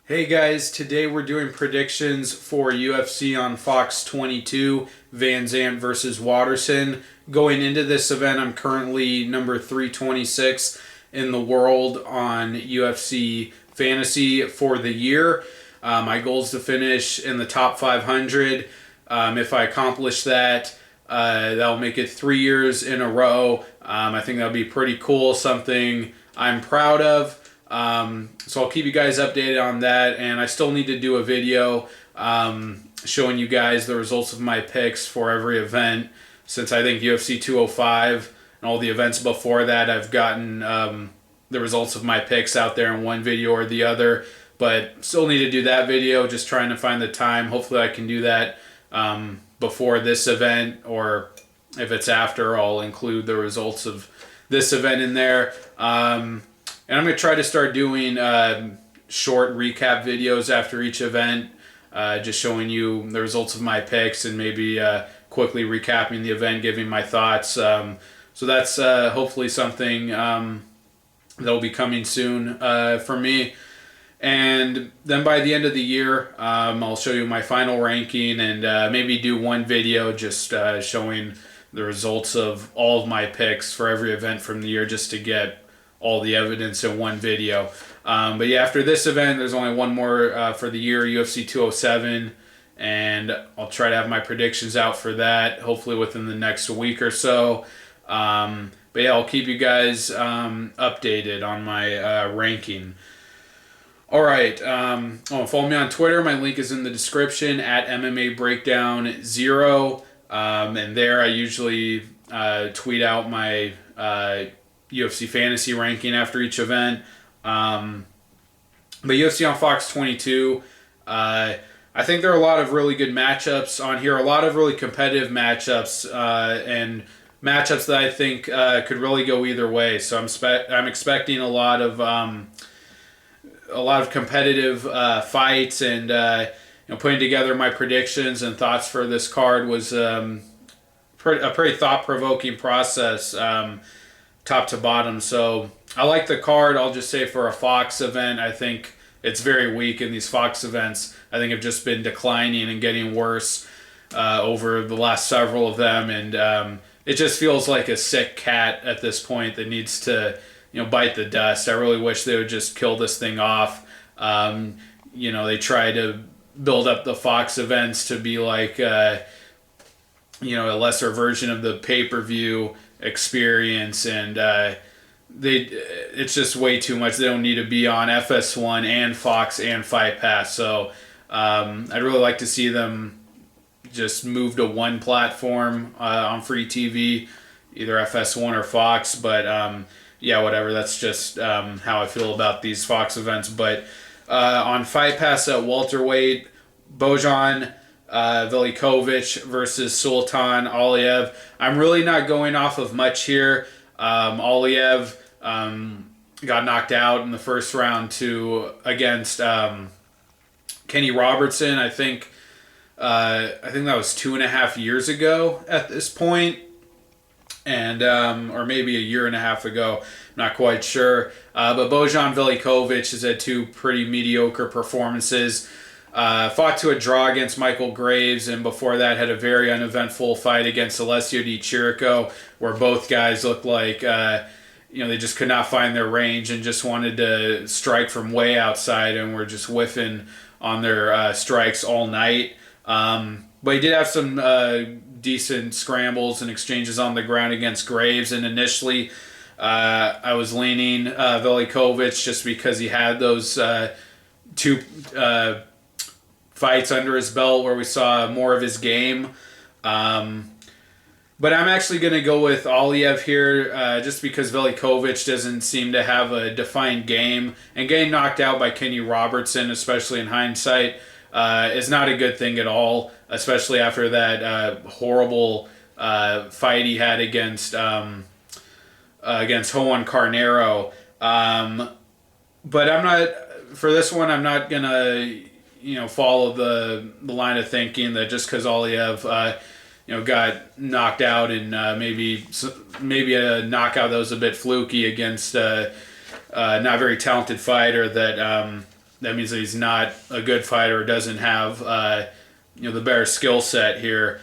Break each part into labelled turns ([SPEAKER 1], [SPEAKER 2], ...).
[SPEAKER 1] Hey guys, today we're doing predictions for UFC on Fox 22, Vanzant versus Waterson. Going into this event, I'm currently number 326 in the world on UFC fantasy for the year. My goal is to finish in the top 500. If I accomplish that, that'll make it 3 years in a row. I think that'll be pretty cool, something I'm proud of. So I'll keep you guys updated on that, and I still need to do a video showing you guys the results of my picks for every event, since I think UFC 205 and all the events before that I've gotten the results of my picks out there in one video or the other, but still need to do that video, just trying to find the time. Hopefully I can do that before this event, or if it's after, I'll include the results of this event in there. And I'm going to try to start doing short recap videos after each event, just showing you the results of my picks and maybe quickly recapping the event, giving my thoughts. So that's hopefully something that'll be coming soon for me. And then by the end of the year, I'll show you my final ranking and maybe do one video just showing the results of all of my picks for every event from the year, just to get all the evidence in one video. But yeah, after this event, there's only one more for the year, UFC 207, and I'll try to have my predictions out for that, hopefully within the next week or so. But yeah, I'll keep you guys updated on my ranking. All right, follow me on Twitter. My link is in the description, at MMA Breakdown 0. And there I usually tweet out my UFC fantasy ranking after each event. But UFC on Fox 22, I think there are a lot of really good matchups on here, a lot of really competitive matchups, and matchups that I think could really go either way. So I'm expecting a lot of competitive fights, and putting together my predictions and thoughts for this card was a pretty thought-provoking process, top to bottom. So I like the card. I'll just say for a Fox event, I think it's very weak, and these Fox events I think have just been declining and getting worse over the last several of them, and it just feels like a sick cat at this point that needs to bite the dust. I really wish they would just kill this thing off. They try to build up the Fox events to be like a lesser version of the pay-per-view experience, and it's just way too much. They don't need to be on FS1 and Fox and Fight Pass. So I'd really like to see them just move to one platform on free TV, either FS1 or Fox. But yeah, whatever. That's just how I feel about these Fox events. But on Fight Pass at welterweight, Bojan Velickovic versus Sultan Aliev. I'm really not going off of much here. Aliev got knocked out in the first round against Kenny Robertson. I think that was 2.5 years ago at this point, and or maybe a year and a half ago. Not quite sure. But Bojan Velickovic has had two pretty mediocre performances. Fought to a draw against Michael Graves, and before that had a very uneventful fight against Alessio Di Chirico, where both guys looked like they just could not find their range and just wanted to strike from way outside, and were just whiffing on their strikes all night. But he did have some decent scrambles and exchanges on the ground against Graves, and initially I was leaning Velickovic just because he had those two fights under his belt where we saw more of his game. But I'm actually going to go with Aliev here, just because Velickovic doesn't seem to have a defined game, and getting knocked out by Kenny Robertson, especially in hindsight, is not a good thing at all, especially after that horrible fight he had against Juan Carnero. But I'm not, for this one, I'm not going to follow the line of thinking that just because Aliev got knocked out, and maybe a knockout that was a bit fluky against a not very talented fighter, that that means that he's not a good fighter or doesn't have the better skill set here.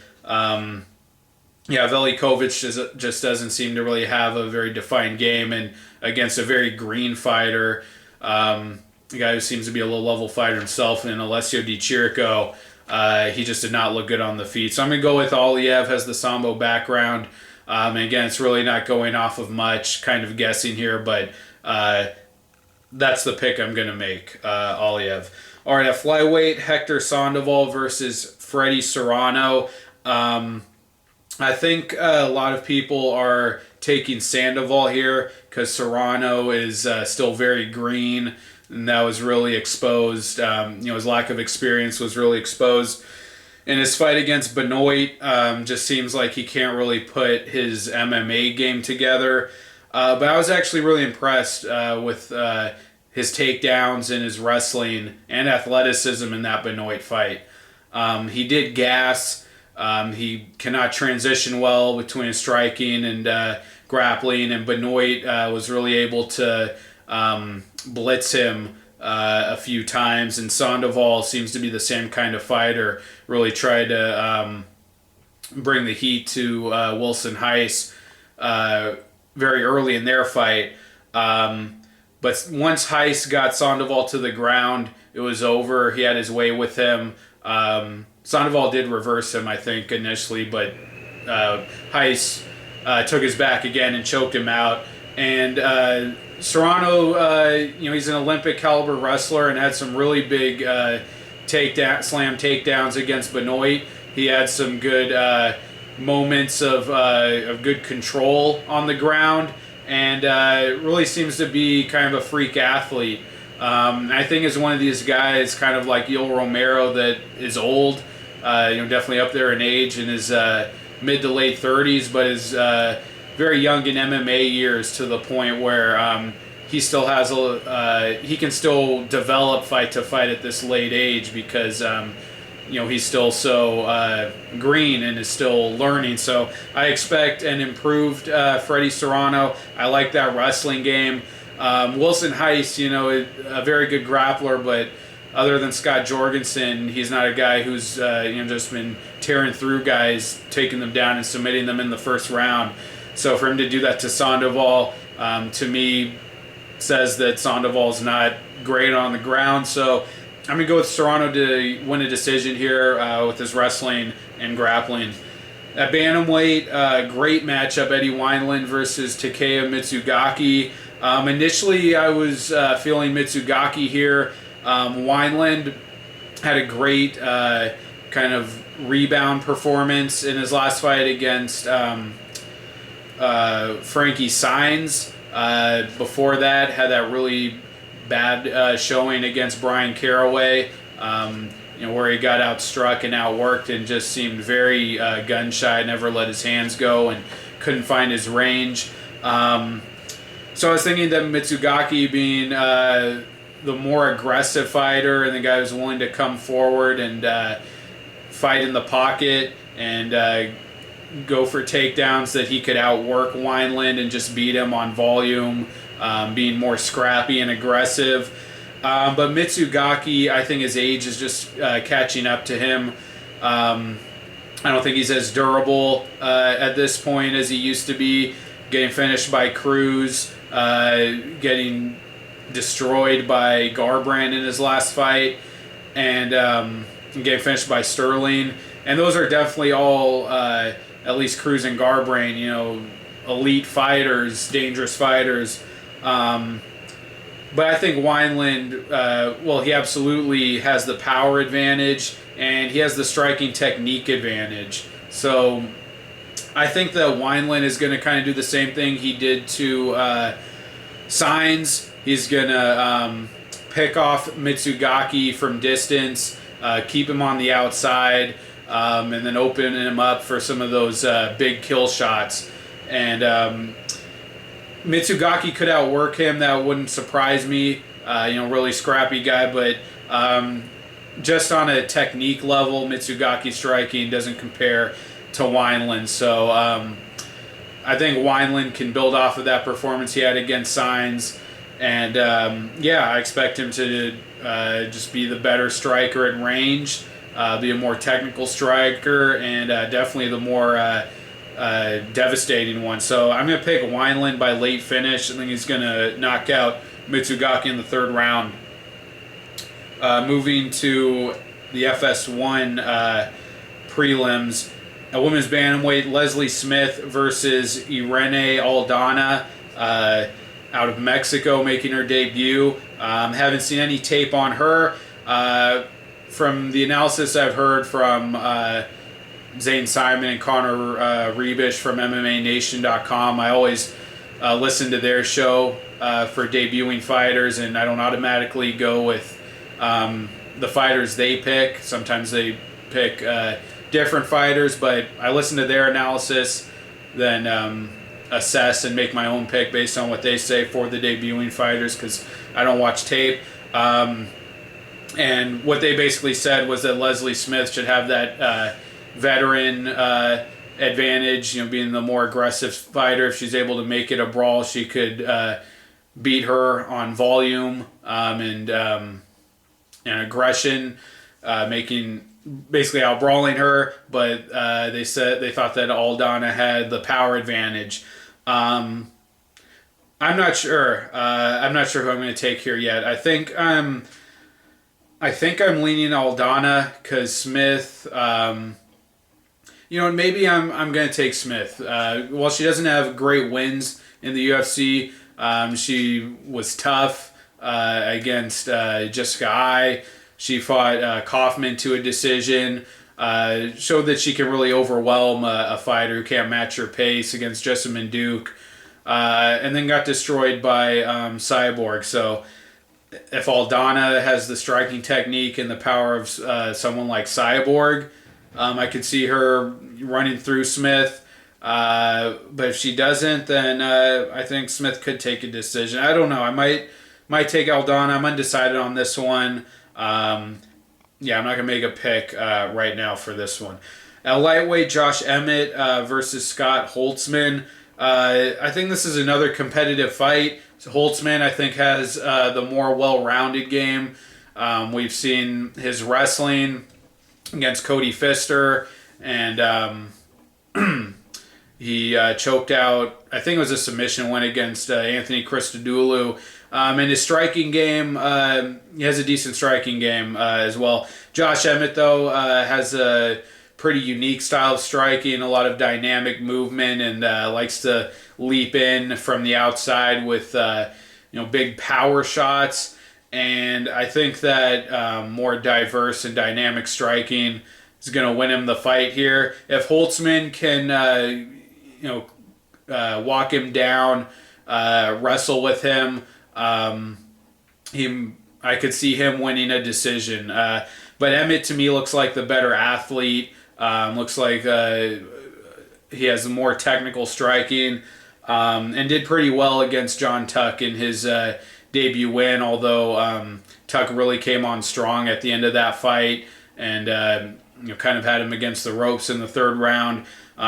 [SPEAKER 1] Velickovic just doesn't seem to really have a very defined game, and against a very green fighter, a guy who seems to be a low-level fighter himself, in Alessio Di Chirico, he just did not look good on the feet. So I'm going to go with Aliev, has the Sambo background. And again, it's really not going off of much, kind of guessing here, but that's the pick I'm going to make, Aliev. All right, at flyweight, Hector Sandoval versus Freddie Serrano. I think a lot of people are taking Sandoval here because Serrano is still very green, and that was really exposed. His lack of experience was really exposed. In his fight against Benoit, just seems like he can't really put his MMA game together. But I was actually really impressed with his takedowns and his wrestling and athleticism in that Benoit fight. He did gas. He cannot transition well between striking and grappling, and Benoit was really able to blitz him a few times, and Sandoval seems to be the same kind of fighter. Really tried to bring the heat to Wilson Heiss very early in their fight. But once Heiss got Sandoval to the ground, it was over. He had his way with him. Sandoval did reverse him, I think, initially, but Heiss took his back again and choked him out. And Serrano, he's an Olympic caliber wrestler and had some really big slam takedowns against Benoit. He had some good moments of good control on the ground, and really seems to be kind of a freak athlete. I think is one of these guys, kind of like Yoel Romero, that is old, definitely up there in age, in his mid to late 30s, but is very young in MMA years, to the point where he still has he can still develop fight to fight at this late age, because he's still so green and is still learning. So I expect an improved Freddie Serrano. I like that wrestling game. Wilson Heiss, a very good grappler, but other than Scott Jorgensen, he's not a guy who's just been tearing through guys, taking them down and submitting them in the first round. So for him to do that to Sandoval, to me, says that Sandoval's not great on the ground. So I'm going to go with Serrano to win a decision here with his wrestling and grappling. At bantamweight, great matchup, Eddie Wineland versus Takeya Mizugaki. Initially, I was feeling Mizugaki here. Wineland had a great kind of rebound performance in his last fight against Frankie Saenz. Before that, had that really bad showing against Brian Caraway, where he got outstruck and outworked and just seemed very gun shy, never let his hands go, and couldn't find his range. So I was thinking that Mizugaki, being the more aggressive fighter and the guy who's willing to come forward and fight in the pocket and go for takedowns, that he could outwork Wineland and just beat him on volume, being more scrappy and aggressive. But Mizugaki, I think his age is just catching up to him. I don't think he's as durable at this point as he used to be, getting finished by Cruz, getting destroyed by Garbrandt in his last fight, and getting finished by Sterling. And those are definitely all, at least Cruz and Garbrandt, elite fighters, dangerous fighters. But I think Wineland, he absolutely has the power advantage, and he has the striking technique advantage. So I think that Wineland is going to kind of do the same thing he did to Saenz. He's going to pick off Mizugaki from distance, keep him on the outside, and then open him up for some of those big kill shots. And Mizugaki could outwork him. That wouldn't surprise me. Really scrappy guy, but just on a technique level, Mizugaki striking doesn't compare to Wineland. So I think Wineland can build off of that performance he had against Saenz. And I expect him to just be the better striker at range, be a more technical striker, and definitely the more devastating one. So I'm going to pick Wineland by late finish. I think he's going to knock out Mizugaki in the third round. Moving to the FS1 prelims. A women's bantamweight, Leslie Smith versus Irene Aldana out of Mexico, making her debut. Haven't seen any tape on her. From the analysis I've heard from Zane Simon and Connor Rebish from MMANation.com, I always listen to their show for debuting fighters, and I don't automatically go with the fighters they pick. Sometimes they pick different fighters, but I listen to their analysis, then assess and make my own pick based on what they say for the debuting fighters, because I don't watch tape. And what they basically said was that Leslie Smith should have that veteran advantage, being the more aggressive fighter. If she's able to make it a brawl, she could beat her on volume and aggression, basically out-brawling her, but they thought that Aldana had the power advantage. I'm not sure. I'm not sure who I'm going to take here yet. I think I'm leaning Aldana because Smith. Maybe I'm going to take Smith. While she doesn't have great wins in the UFC, she was tough against Jessica Ai. She fought Kaufman to a decision, showed that she can really overwhelm a fighter who can't match her pace against Jessamine Duke, and then got destroyed by Cyborg. So if Aldana has the striking technique and the power of someone like Cyborg, I could see her running through Smith. But if she doesn't, then I think Smith could take a decision. I don't know. I might take Aldana. I'm undecided on this one. I'm not going to make a pick right now for this one. Lightweight, Josh Emmett versus Scott Holtzman. I think this is another competitive fight. So Holtzman, I think, has the more well-rounded game. We've seen his wrestling against Cody Pfister, and he choked out, I think it was a submission win against Anthony Christodoulou. In his striking game, he has a decent striking game as well. Josh Emmett, though, has a pretty unique style of striking, a lot of dynamic movement, and likes to leap in from the outside with big power shots. And I think that more diverse and dynamic striking is going to win him the fight here. If Holtzman can, walk him down, wrestle with him, I could see him winning a decision. But Emmett, to me, looks like the better athlete. Looks like he has more technical striking, and did pretty well against John Tuck in his debut win, although Tuck really came on strong at the end of that fight and kind of had him against the ropes in the third round.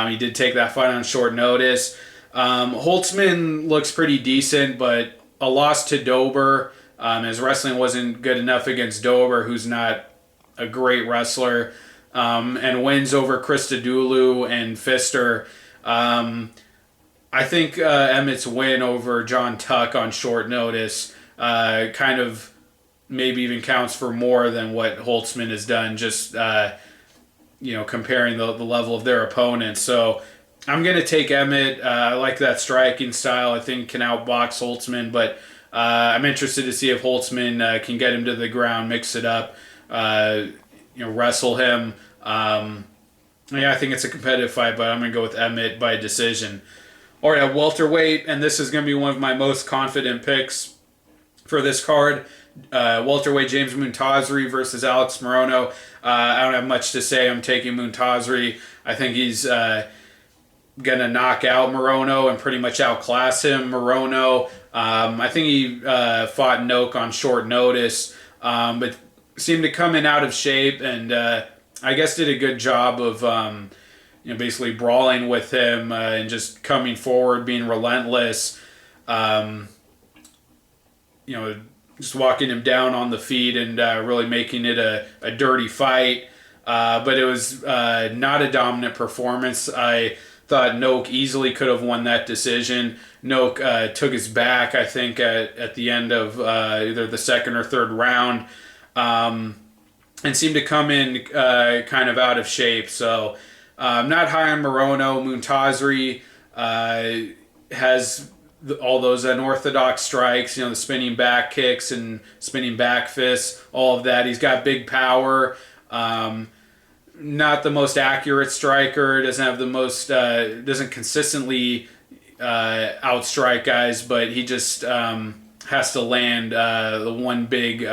[SPEAKER 1] He did take that fight on short notice. Holtzman looks pretty decent, but a loss to Dober. His wrestling wasn't good enough against Dober, who's not a great wrestler, and wins over Christodoulou and Pfister. I think Emmett's win over John Tuck on short notice kind of maybe even counts for more than what Holtzman has done, just comparing the level of their opponents. So I'm going to take Emmett. I like that striking style. I think can outbox Holtzman, but I'm interested to see if Holtzman can get him to the ground, mix it up, wrestle him. I think it's a competitive fight, but I'm going to go with Emmett by decision. All right, at welterweight, and this is going to be one of my most confident picks for this card. Welterweight, James Moontasri versus Alex Morono. I don't have much to say. I'm taking Moontasri. I think he's going to knock out Morono and pretty much outclass him. Morono, I think he fought Noak on short notice, but seemed to come in out of shape, and I guess did a good job of basically brawling with him and just coming forward, being relentless. just walking him down on the feet and really making it a dirty fight. But it was not a dominant performance. I thought Noak easily could have won that decision. Noak took his back, I think, at the end of either the second or third round, and seemed to come in kind of out of shape. So I'm not high on Morono. Moontasri has all those unorthodox strikes, the spinning back kicks and spinning back fists, all of that. He's got big power. Not the most accurate striker. Doesn't have the most. Doesn't consistently outstrike guys, but he just has to land the one big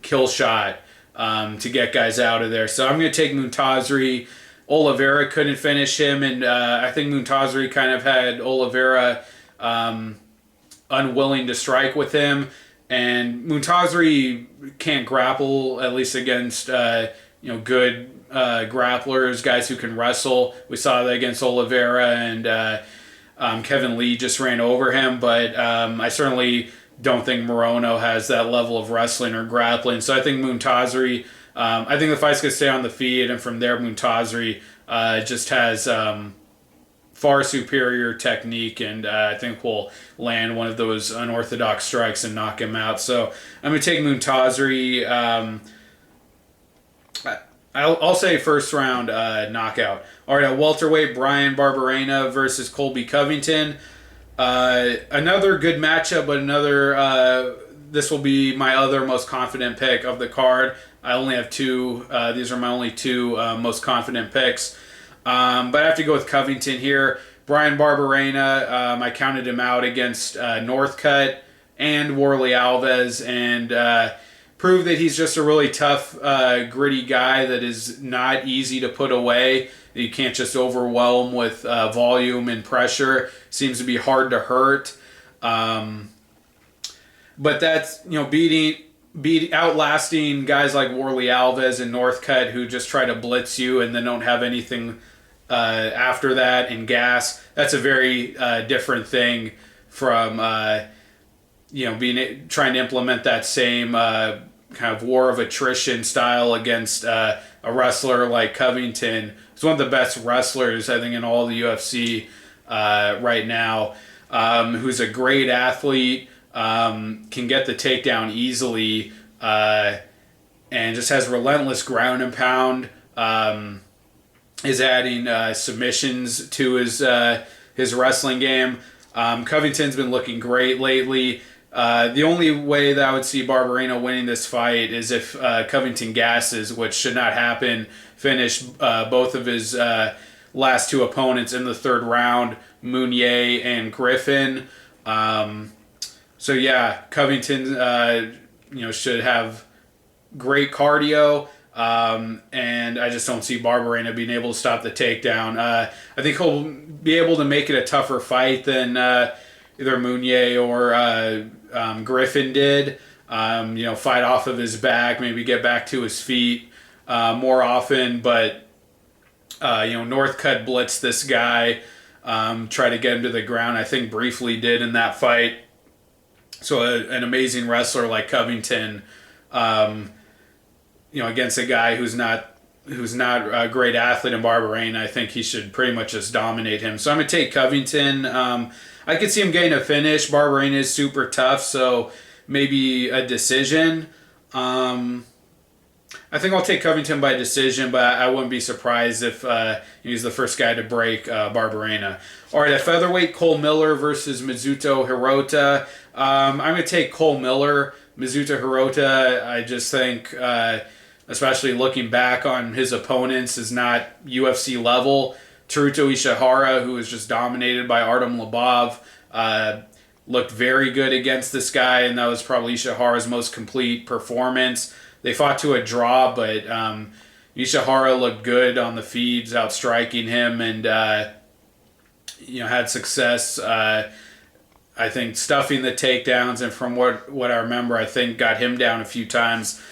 [SPEAKER 1] kill shot to get guys out of there. So I'm going to take Moontasri. Oliveira couldn't finish him, and I think Moontasri kind of had Oliveira unwilling to strike with him. And Moontasri can't grapple, at least against good grapplers, guys who can wrestle. We saw that against Oliveira, and Kevin Lee just ran over him. But I certainly don't think Morono has that level of wrestling or grappling. So I think Moontasri, I think the fight's going to stay on the feet, and from there Moontasri just has far superior technique, and I think will land one of those unorthodox strikes and knock him out. So I'm going to take Moontasri. I'll say first round knockout. All right, at welterweight, Brian Barberena versus Colby Covington. Another good matchup, but this will be my other most confident pick of the card. I only have two. These are my only two most confident picks. But I have to go with Covington here. Brian Barberena, I counted him out against Northcutt and Warley Alves, and proved that he's just a really tough, gritty guy that is not easy to put away. You can't just overwhelm with volume and pressure. Seems to be hard to hurt. But that's, outlasting guys like Warley Alves and Northcutt, who just try to blitz you and then don't have anything after that and gas. That's a very different thing from trying to implement that same kind of war of attrition style against a wrestler like Covington. He's one of the best wrestlers, I think, in all the UFC right now. Who's a great athlete, can get the takedown easily, and just has relentless ground and pound. Is adding submissions to his wrestling game. Covington's been looking great lately. The only way that I would see Barberena winning this fight is if Covington gasses, which should not happen. Finished both of his last two opponents in the third round, Mounier and Griffin. So yeah, Covington should have great cardio. And I just don't see Barberena being able to stop the takedown. I think he'll be able to make it a tougher fight than either Mounier or Griffin did. Fight off of his back, maybe get back to his feet more often. But Northcutt blitzed this guy, try to get him to the ground. I think briefly did in that fight. So an amazing wrestler like Covington. Against a guy who's not a great athlete in Barberena, I think he should pretty much just dominate him. So I'm going to take Covington. I could see him getting a finish. Barberena is super tough, so maybe a decision. I think I'll take Covington by decision, but I wouldn't be surprised if he's the first guy to break Barberena. All right, at featherweight, Cole Miller versus Mizuto Hirota. I'm going to take Cole Miller. Mizuto Hirota, I just think, especially looking back on his opponents, is not UFC level. Teruto Ishihara, who was just dominated by Artem Lobov, looked very good against this guy, and that was probably Ishihara's most complete performance. They fought to a draw, but Ishihara looked good on the feeds, outstriking him, and had success. I think stuffing the takedowns, and from what I remember, I think got him down a few times.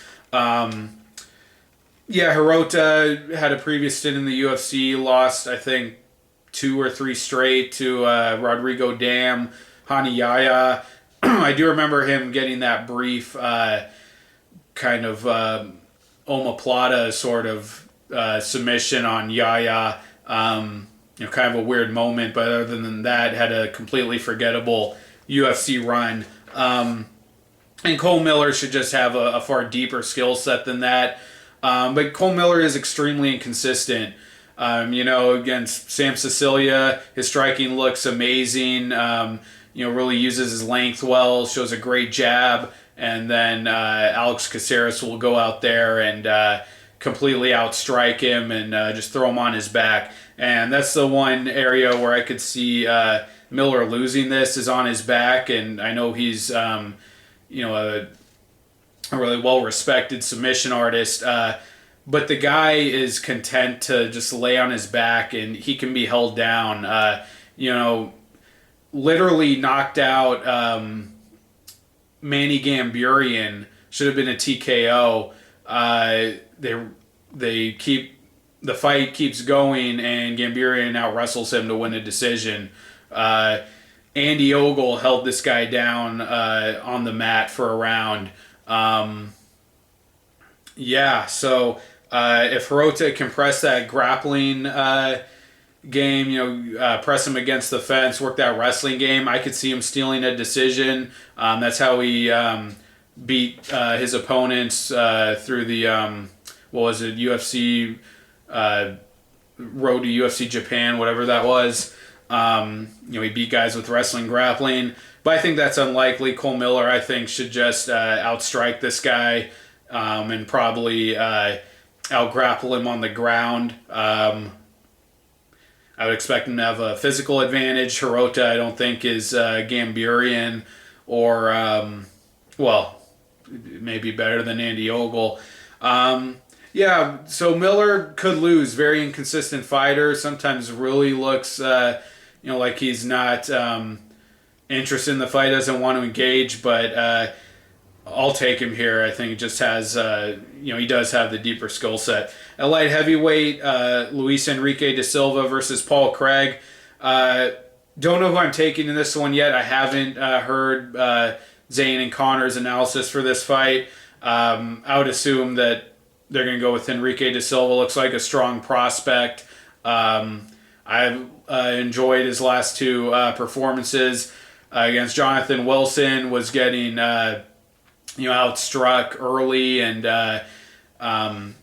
[SPEAKER 1] Hirota had a previous stint in the UFC, lost I think 2 or 3 straight to Rodrigo Dam, Hanayaya. I do remember him getting that brief kind of omoplata sort of submission on Yaya. Kind of a weird moment, but other than that, had a completely forgettable UFC run. And Cole Miller should just have a far deeper skill set than that. But Cole Miller is extremely inconsistent. Against Sam Cecilia, his striking looks amazing. Really uses his length well, shows a great jab. And then Alex Caceres will go out there and completely outstrike him and just throw him on his back. And that's the one area where I could see Miller losing this is on his back. And I know he's, a really well-respected submission artist. But the guy is content to just lay on his back and he can be held down. Literally knocked out Manny Gamburian. Should have been a TKO. The fight keeps going, and Gamburian out wrestles him to win a decision. Andy Ogle held this guy down on the mat for a round. So if Hirota can press that grappling game, press him against the fence, work that wrestling game, I could see him stealing a decision. That's how he beat his opponents through the UFC road to UFC Japan, whatever that was. He beat guys with wrestling, grappling, but I think that's unlikely. Cole Miller, I think, should just outstrike this guy and probably outgrapple him on the ground. I would expect him to have a physical advantage. Hirota, I don't think, is Gamburian or, maybe better than Andy Ogle. So Miller could lose. Very inconsistent fighter. Sometimes really looks, like he's not interested in the fight, doesn't want to engage, but I'll take him here. I think he just has, he does have the deeper skill set. At light heavyweight, Luis Enrique da Silva versus Paul Craig. Don't know who I'm taking in this one yet. I haven't heard Zane and Connor's analysis for this fight. I would assume that they're going to go with Enrique da Silva. Looks like a strong prospect. I've enjoyed his last two performances against Jonathan Wilson. Was getting outstruck early, and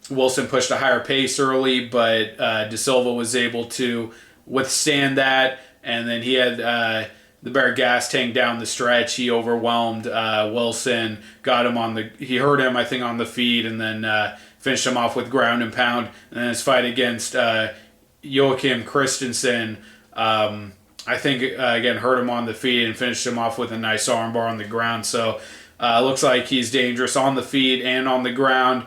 [SPEAKER 1] Wilson pushed a higher pace early, but da Silva was able to withstand that. And then he had the bear gas tank down the stretch. He overwhelmed Wilson, got him he hurt him, I think, on the feet, and then finished him off with ground and pound. And then his fight against Joachim Christensen, I think, again, hurt him on the feet and finished him off with a nice armbar on the ground. So looks like he's dangerous on the feet and on the ground.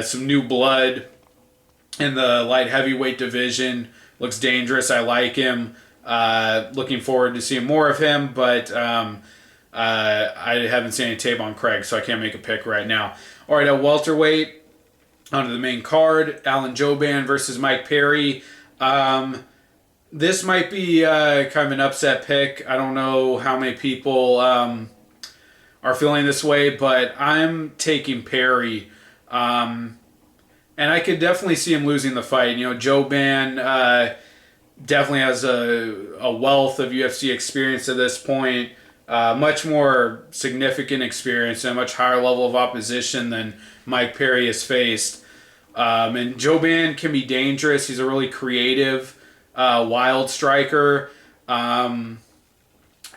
[SPEAKER 1] Some new blood in the light heavyweight division. Looks dangerous. I like him. Looking forward to seeing more of him, but I haven't seen any tape on Craig, so I can't make a pick right now. All right, at welterweight, onto the main card, Alan Jouban versus Mike Perry. This might be kind of an upset pick. I don't know how many people are feeling this way, but I'm taking Perry. And I could definitely see him losing the fight. Jouban definitely has a wealth of UFC experience at this point. Much more significant experience and a much higher level of opposition than Mike Perry has faced. And Jouban can be dangerous. He's a really creative, wild striker.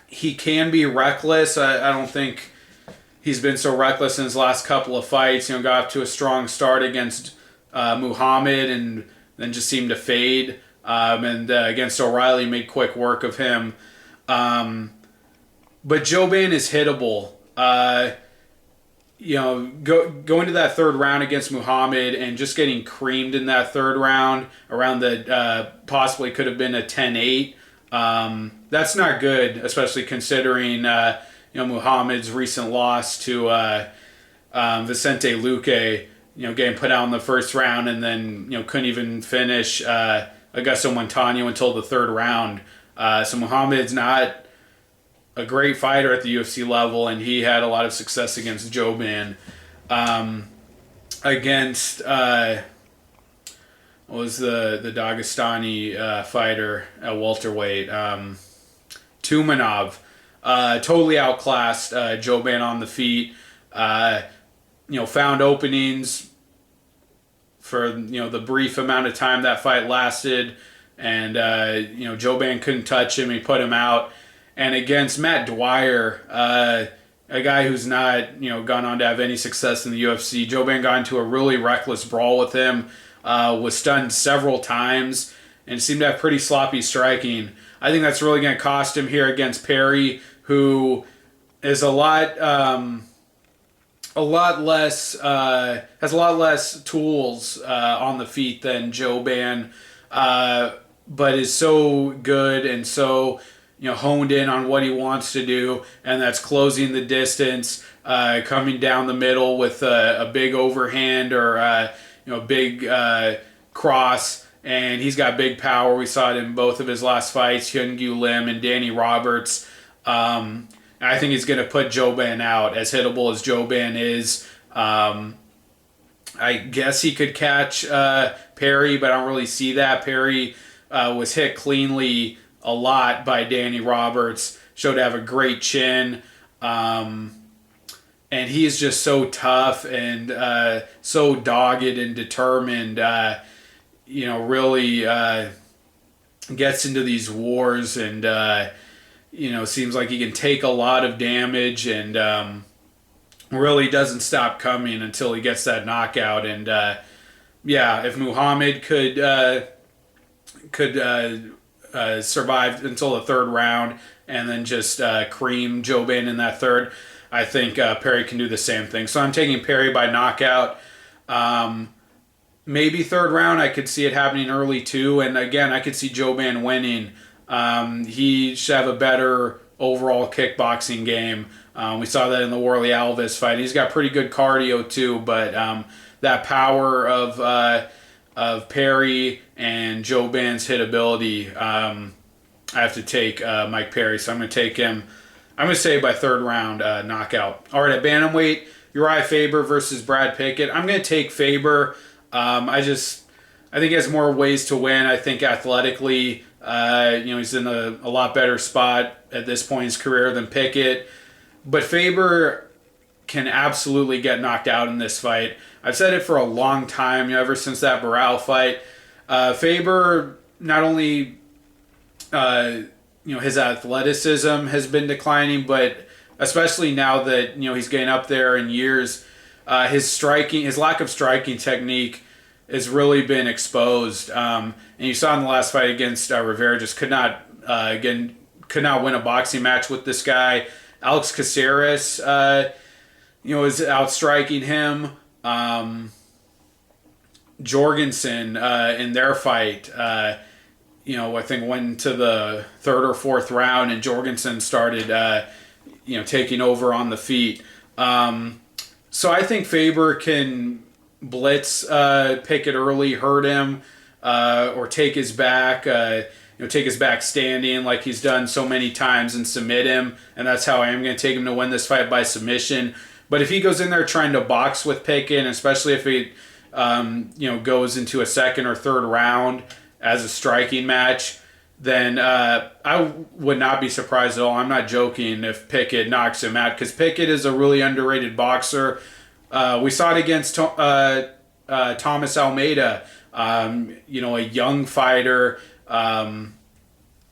[SPEAKER 1] He can be reckless. I don't think he's been so reckless in his last couple of fights. Got off to a strong start against Muhammad and then just seemed to fade. And against O'Reilly, made quick work of him. But Jouban is hittable. Going to that third round against Muhammad and just getting creamed in that third round around the possibly could have been a 10-8. That's not good, especially considering Muhammad's recent loss to Vicente Luque. Getting put out in the first round and then couldn't even finish Augusto Montano until the third round. So Muhammad's not a great fighter at the UFC level, and he had a lot of success against Jouban. Against what was the Dagestani fighter at welterweight, Tumanov. Totally outclassed Jouban on the feet. Found openings for the brief amount of time that fight lasted, and Jouban couldn't touch him. He put him out. And against Matt Dwyer, a guy who's not gone on to have any success in the UFC, Jouban got into a really reckless brawl with him. Was stunned several times and seemed to have pretty sloppy striking. I think that's really going to cost him here against Perry, who is has a lot less tools on the feet than Jouban, but is so good and so honed in on what he wants to do, and that's closing the distance, coming down the middle with a big overhand or big cross, and he's got big power. We saw it in both of his last fights, Hyun-Gyu Lim and Danny Roberts. I think he's going to put Jouban out, as hittable as Jouban is. I guess he could catch Perry, but I don't really see that. Perry was hit cleanly a lot by Danny Roberts, showed to have a great chin. And he's just so tough and so dogged and determined, really gets into these wars and, seems like he can take a lot of damage and really doesn't stop coming until he gets that knockout. And, if Muhammad could survive until the third round and then just cream Jouban in that third, I think Perry can do the same thing. So I'm taking Perry by knockout. Maybe third round. I could see it happening early too. And again, I could see Jouban winning. He should have a better overall kickboxing game. We saw that in the Worley Alves fight. He's got pretty good cardio too, but that power of Perry and Jouban's hitability, I have to take Mike Perry. So I'm going to take him. I'm going to say by third round knockout. All right, at bantamweight, Uriah Faber versus Brad Pickett. I'm going to take Faber. I think he has more ways to win. I think athletically, he's in a lot better spot at this point in his career than Pickett. But Faber can absolutely get knocked out in this fight. I've said it for a long time, ever since that Barral fight. Faber, not only his athleticism has been declining, but especially now that he's getting up there in years, his lack of striking technique has really been exposed. And you saw in the last fight against Rivera, just could not win a boxing match with this guy. Alex Caceres, is outstriking him. Jorgensen in their fight, I think went to the third or fourth round, and Jorgensen started, taking over on the feet. So I think Faber can blitz Pickett early, hurt him, or take his back, take his back standing like he's done so many times and submit him. And that's how I am going to take him to win this fight, by submission. But if he goes in there trying to box with Pickett, and especially if he goes into a second or third round as a striking match, then I would not be surprised at all. I'm not joking if Pickett knocks him out, because Pickett is a really underrated boxer. We saw it against Thomas Almeida, a young fighter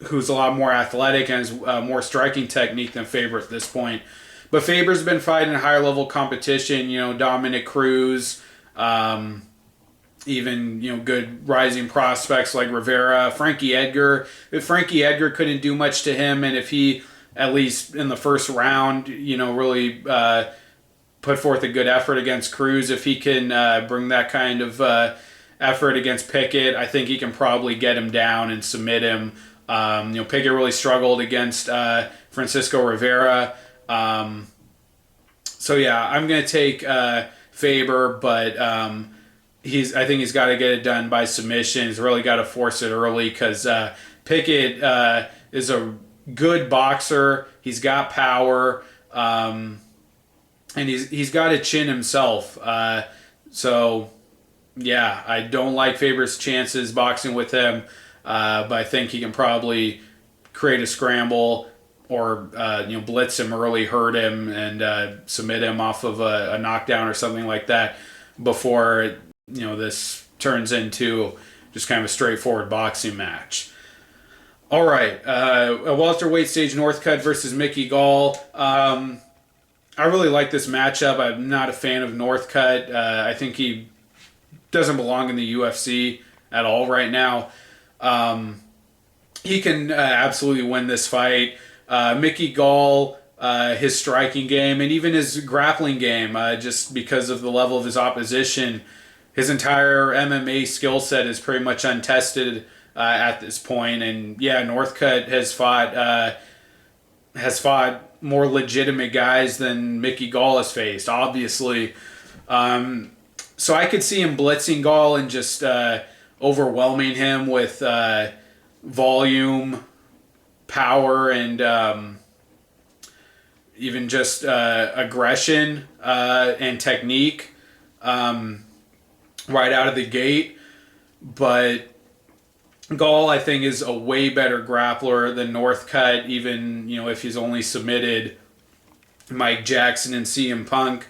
[SPEAKER 1] who's a lot more athletic and has more striking technique than Faber at this point. But Faber's been fighting higher level competition, Dominic Cruz, even, good rising prospects like Rivera, Frankie Edgar. If Frankie Edgar couldn't do much to him, and if he, at least in the first round, really put forth a good effort against Cruz, if he can bring that kind of effort against Pickett, I think he can probably get him down and submit him. Pickett really struggled against Francisco Rivera. So yeah, I'm going to take Faber, but I think he's got to get it done by submission. He's really got to force it early, because Pickett is a good boxer. He's got power, and he's got a chin himself. So yeah, I don't like Faber's chances boxing with him, but I think he can probably create a scramble or blitz him early, hurt him, and submit him off of a knockdown or something like that before this turns into just kind of a straightforward boxing match. All right, a welterweight stage, Northcutt versus Mickey Gall. I really like this matchup. I'm not a fan of Northcutt. I think he doesn't belong in the UFC at all right now. He can absolutely win this fight. Mickey Gall, his striking game and even his grappling game, just because of the level of his opposition, his entire MMA skill set is pretty much untested at this point. And yeah, Northcutt has fought more legitimate guys than Mickey Gall has faced, obviously. So I could see him blitzing Gall and just overwhelming him with volume, power, and even just aggression and technique right out of the gate. But Gall, I think, is a way better grappler than Northcutt, even if he's only submitted Mike Jackson and CM Punk.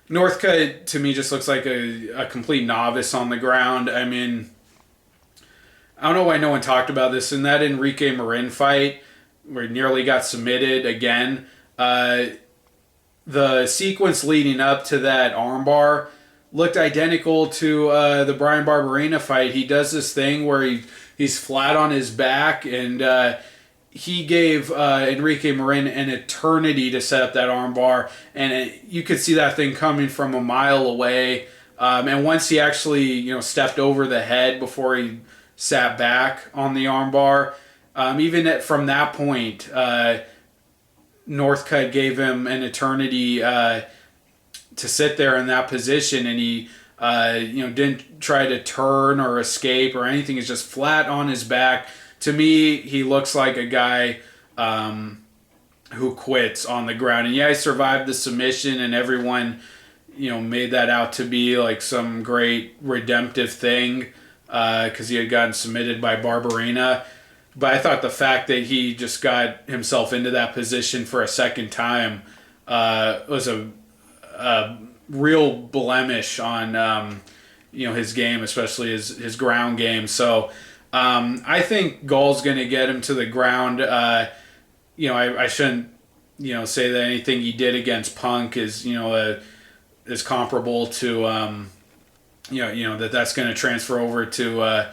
[SPEAKER 1] Northcutt, to me, just looks like a complete novice on the ground. I mean, I don't know why no one talked about this. In that Enrique Marin fight, where he nearly got submitted again, the sequence leading up to that armbar looked identical to the Brian Barberena fight. He does this thing where he's flat on his back, and he gave Enrique Marin an eternity to set up that armbar, and you could see that thing coming from a mile away. And once he actually stepped over the head before he sat back on the armbar, from that point, Northcutt gave him an eternity to sit there in that position, and he didn't try to turn or escape or anything. He's just flat on his back. To me, he looks like a guy who quits on the ground. And yeah, he survived the submission, and everyone made that out to be like some great redemptive thing because he had gotten submitted by Barberena. But I thought the fact that he just got himself into that position for a second time was a real blemish on his game, especially his ground game. So I think Gall's going to get him to the ground. I shouldn't say that anything he did against Punk is is comparable to that's going to transfer over to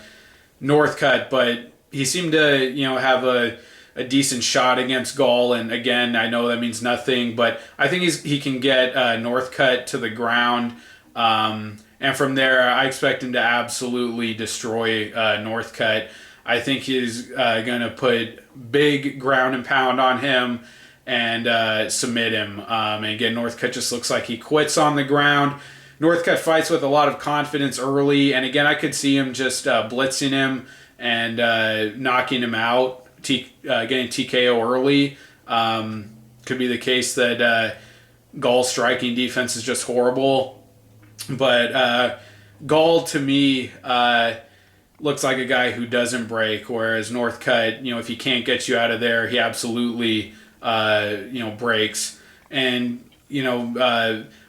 [SPEAKER 1] Northcutt, but he seemed to have a decent shot against Gall, and again, I know that means nothing, but I think he can get Northcutt to the ground, and from there, I expect him to absolutely destroy Northcutt. I think he's going to put big ground and pound on him and submit him. And again, Northcutt just looks like he quits on the ground. Northcutt fights with a lot of confidence early, and again, I could see him just blitzing him and knocking him out, getting TKO early. Could be the case that Gall's striking defense is just horrible. But Gall, to me, looks like a guy who doesn't break, whereas Northcutt, if he can't get you out of there, he absolutely, breaks. And,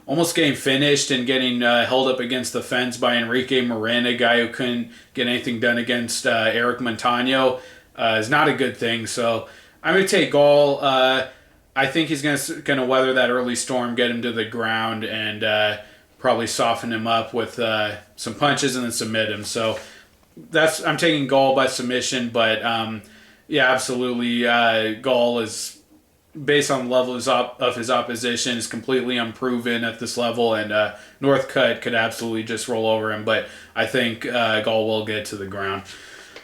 [SPEAKER 1] almost getting finished and getting held up against the fence by Enrique Marin, a guy who couldn't get anything done against Eric Montano, is not a good thing. So I'm going to take Gall. I think he's going to weather that early storm, get him to the ground, and probably soften him up with some punches and then submit him. So I'm taking Gall by submission, but yeah, absolutely. Gall is, based on the level of his opposition, is completely unproven at this level, and Northcutt could absolutely just roll over him, but I think Gall will get to the ground.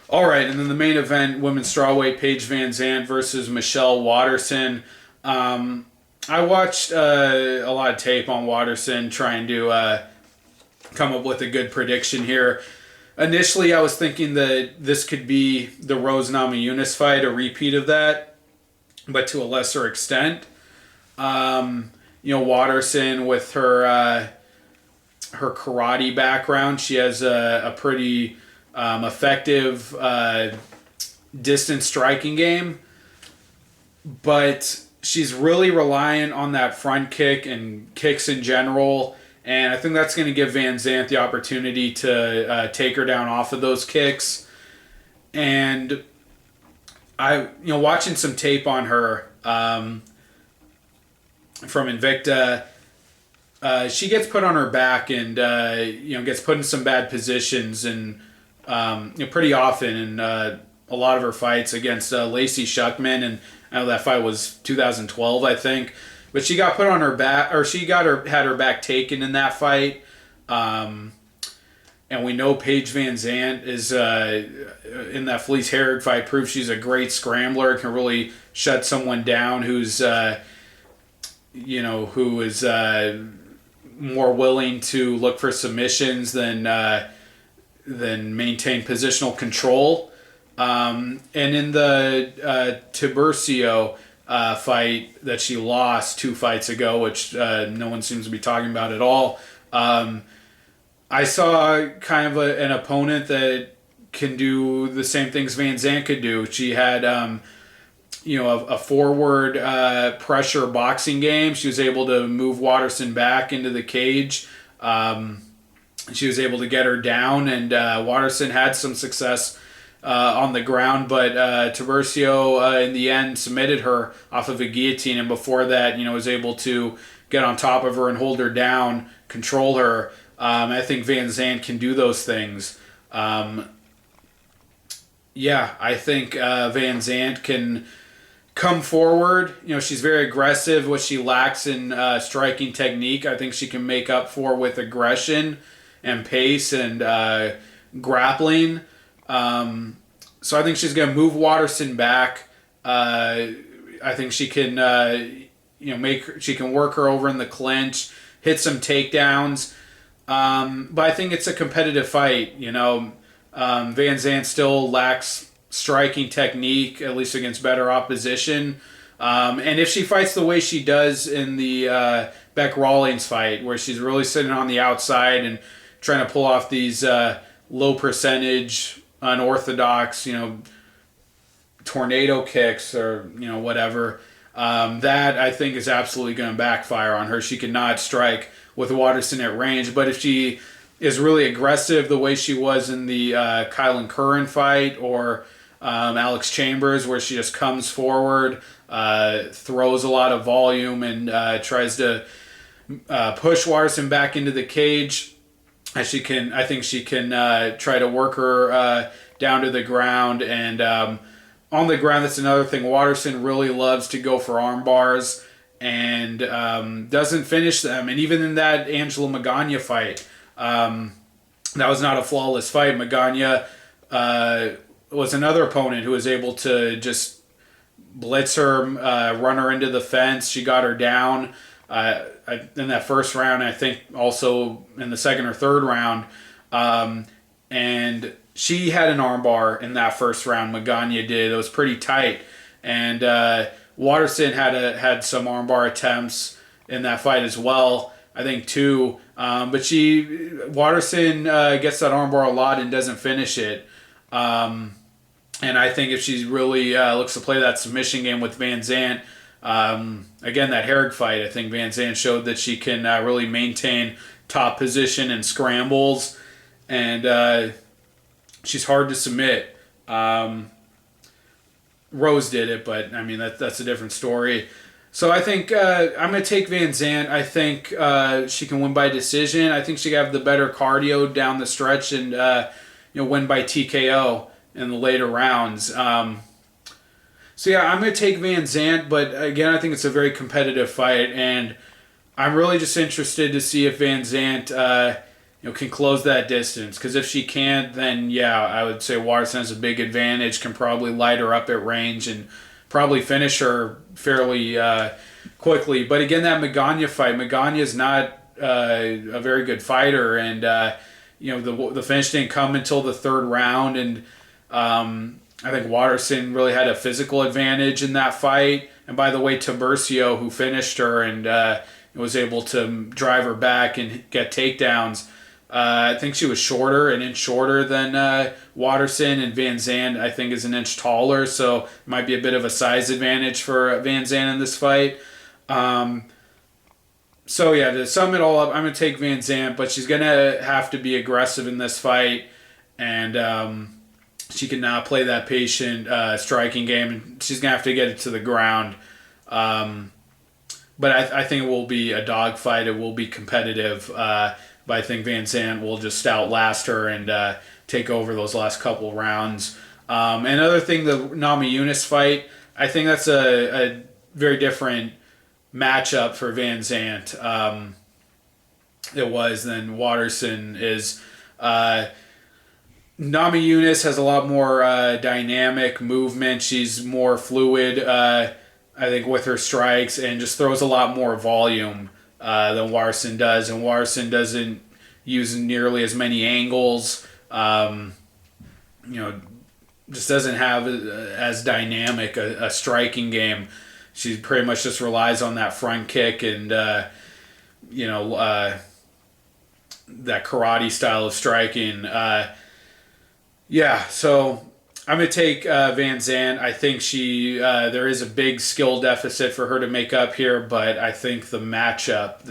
[SPEAKER 1] All right, and then the main event, women's strawweight, Paige Vanzant versus Michelle Waterson. I watched a lot of tape on Waterson trying to come up with a good prediction here. Initially, I was thinking that this could be the Rose Namajunas fight, a repeat of that. but to a lesser extent. Waterson with her karate background, she has a pretty effective distance striking game, but she's really reliant on that front kick and kicks in general. And I think that's going to give Vanzant the opportunity to take her down off of those kicks. And watching some tape on her from Invicta, she gets put on her back and gets put in some bad positions and pretty often in a lot of her fights against Lacey Shuckman, and I know that fight was 2012, I think. But she got put on her back, or had her back taken in that fight. And we know Paige Vanzant is in that Felice Herrig fight proves she's a great scrambler, can really shut someone down who is more willing to look for submissions than maintain positional control. And in the Tiburcio fight that she lost 2 fights ago, which no one seems to be talking about at all, I saw kind of an opponent that can do the same things Vanzant could do. She had a forward pressure boxing game. She was able to move Waterson back into the cage. She was able to get her down, and Waterson had some success on the ground, but Tiburcio in the end submitted her off of a guillotine, and before that, was able to get on top of her and hold her down, control her. I think Vanzant can do those things. I think Vanzant can come forward. She's very aggressive. What she lacks in striking technique, I think she can make up for with aggression and pace and grappling. So I think she's going to move Waterson back. I think she can, she can work her over in the clinch, hit some takedowns. But I think it's a competitive fight. Vanzant still lacks striking technique, at least against better opposition. And if she fights the way she does in the Beck Rawlings fight, where she's really sitting on the outside and trying to pull off these low percentage, unorthodox, tornado kicks or, whatever, that I think is absolutely going to backfire on her. She cannot strike with Waterson at range, but if she is really aggressive the way she was in the Kylan Curran fight or Alex Chambers, where she just comes forward, throws a lot of volume and tries to push Waterson back into the cage, I think she can try to work her down to the ground. And on the ground, that's another thing. Waterson really loves to go for arm bars and doesn't finish them. And even in that Angela Magana fight, that was not a flawless fight. Magana was another opponent who was able to just blitz her, run her into the fence. She got her down. In that first round, I think also in the second or third round, and she had an armbar in that first round. Magana did. It was pretty tight, and Waterson had some armbar attempts in that fight as well. I think too, but Waterson gets that armbar a lot and doesn't finish it. And I think if she really looks to play that submission game with Vanzant. Again, that Herrig fight, I think Vanzant showed that she can really maintain top position and scrambles, and she's hard to submit. Rose did it, but I mean that's a different story. So I think I'm going to take Vanzant. I think she can win by decision. I think she can have the better cardio down the stretch and win by TKO in the later rounds. So yeah, I'm going to take Vanzant, but again, I think it's a very competitive fight, and I'm really just interested to see if Vanzant can close that distance. Because if she can't, then yeah, I would say Waterson has a big advantage, can probably light her up at range and probably finish her fairly quickly. But again, that Magana fight, Magana is not a very good fighter, and the finish didn't come until the third round, and I think Waterson really had a physical advantage in that fight. And by the way, Tiburcio, who finished her and was able to drive her back and get takedowns, I think she was shorter, an inch shorter than Waterson, and Vanzant, I think, is an inch taller, so it might be a bit of a size advantage for Vanzant in this fight. So yeah, to sum it all up, I'm going to take Vanzant, but she's going to have to be aggressive in this fight, and she cannot play that patient striking game, and she's going to have to get it to the ground. But I think it will be a dogfight. It will be competitive. But I think Vanzant will just outlast her and take over those last couple rounds. Another thing, the Namajunas fight, I think that's a very different matchup for Vanzant. It was than Waterson is. Namajunas has a lot more dynamic movement. She's more fluid, I think, with her strikes, and just throws a lot more volume than Waterson does, and Waterson doesn't use nearly as many angles. Just doesn't have as dynamic a striking game. She pretty much just relies on that front kick and that karate style of striking. So I'm going to take Vanzant. I think there is a big skill deficit for her to make up here, but I think the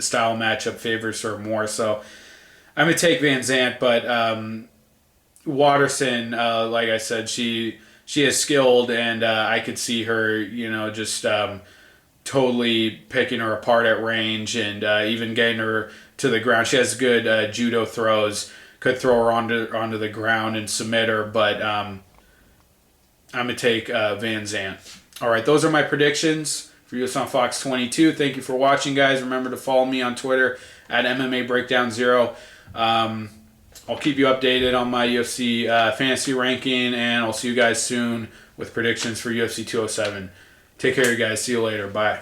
[SPEAKER 1] style matchup favors her more. So I'm going to take Vanzant, but Waterson, like I said, she is skilled, and I could see her, just totally picking her apart at range and even getting her to the ground. She has good judo throws, could throw her onto the ground and submit her, but I'm going to take Vanzant. All right, those are my predictions for UFC on Fox 22. Thank you for watching, guys. Remember to follow me on Twitter at MMA Breakdown 0. I'll keep you updated on my UFC fantasy ranking, and I'll see you guys soon with predictions for UFC 207. Take care, you guys. See you later. Bye.